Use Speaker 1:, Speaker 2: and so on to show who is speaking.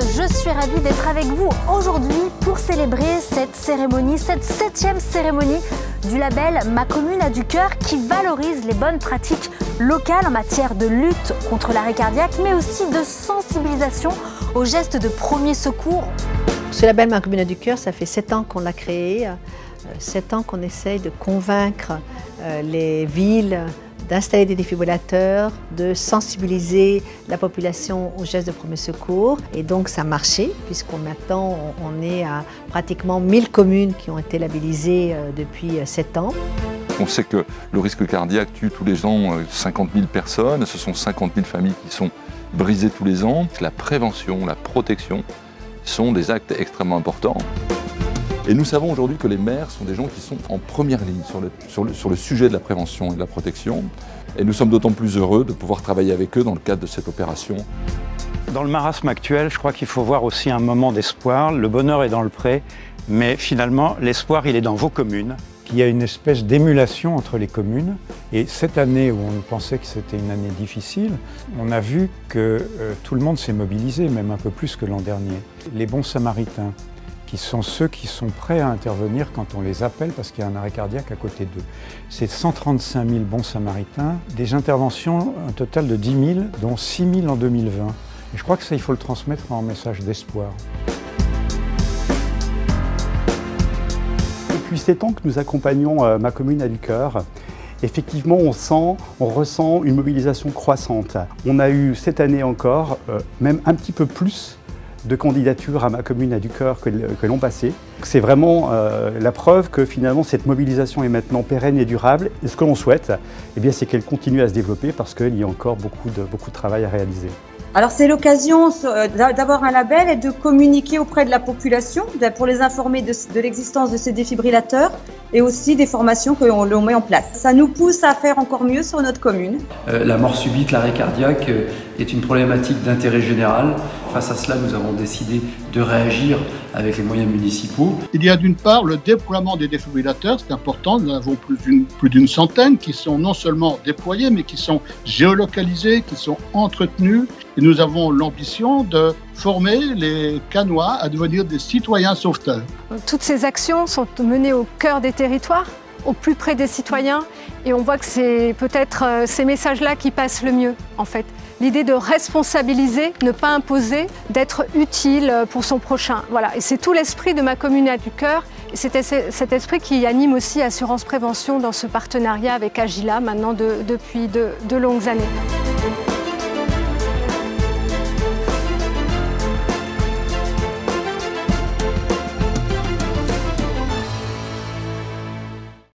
Speaker 1: je suis ravie d'être avec vous aujourd'hui pour célébrer cette cérémonie, cette 7e cérémonie du label Ma Commune a du cœur qui valorise les bonnes pratiques locales en matière de lutte contre l'arrêt cardiaque, mais aussi de sensibilisation aux gestes de premier secours.
Speaker 2: Ce label Ma Commune a du cœur, ça fait 7 ans qu'on l'a créé, 7 ans qu'on essaye de convaincre les villes d'installer des défibrillateurs, de sensibiliser la population aux gestes de premier secours. Et donc ça a marché, puisqu'on maintenant on est à pratiquement 1000 communes qui ont été labellisées depuis 7 ans.
Speaker 3: On sait que le risque cardiaque tue tous les ans 50 000 personnes, ce sont 50 000 familles qui sont brisées tous les ans. La prévention, la protection sont des actes extrêmement importants. Et nous savons aujourd'hui que les maires sont des gens qui sont en première ligne sur le sujet de la prévention et de la protection. Et nous sommes d'autant plus heureux de pouvoir travailler avec eux dans le cadre de cette opération.
Speaker 4: Dans le marasme actuel, je crois qu'il faut voir aussi un moment d'espoir. Le bonheur est dans le pré, mais finalement, l'espoir, il est dans vos communes. Il y a une espèce d'émulation entre les communes. Et cette année où on pensait que c'était une année difficile, on a vu que tout le monde s'est mobilisé, même un peu plus que l'an dernier. Les bons samaritains, qui sont ceux qui sont prêts à intervenir quand on les appelle parce qu'il y a un arrêt cardiaque à côté d'eux. C'est 135 000 bons samaritains, des interventions, un total de 10 000, dont 6 000 en 2020. Et je crois que ça, il faut le transmettre en message d'espoir.
Speaker 5: Depuis 7 ans que nous accompagnons Ma Commune a du cœur, effectivement, on ressent une mobilisation croissante. On a eu cette année encore, même un petit peu plus, de candidatures à Ma Commune a du cœur que l'on passait. C'est vraiment la preuve que finalement cette mobilisation est maintenant pérenne et durable. Et ce que l'on souhaite, eh bien, c'est qu'elle continue à se développer parce qu'il y a encore beaucoup de travail à réaliser.
Speaker 6: Alors c'est l'occasion d'avoir un label et de communiquer auprès de la population pour les informer de l'existence de ces défibrillateurs et aussi des formations que l'on met en place. Ça nous pousse à faire encore mieux sur notre commune.
Speaker 7: La mort subite, l'arrêt cardiaque est une problématique d'intérêt général. Face à cela, nous avons décidé de réagir avec les moyens municipaux.
Speaker 8: Il y a d'une part le déploiement des défibrillateurs, c'est important, nous en avons plus d'une centaine qui sont non seulement déployés, mais qui sont géolocalisés, qui sont entretenus. Et nous avons l'ambition de former les Cannois à devenir des citoyens sauveteurs.
Speaker 1: Toutes ces actions sont menées au cœur des territoires, au plus près des citoyens, et on voit que c'est peut-être ces messages-là qui passent le mieux, en fait. L'idée de responsabiliser, ne pas imposer, d'être utile pour son prochain. Voilà. Et c'est tout l'esprit de Ma Commune a du cœur. C'est cet esprit qui anime aussi Assurance Prévention dans ce partenariat avec Agila maintenant depuis de longues années.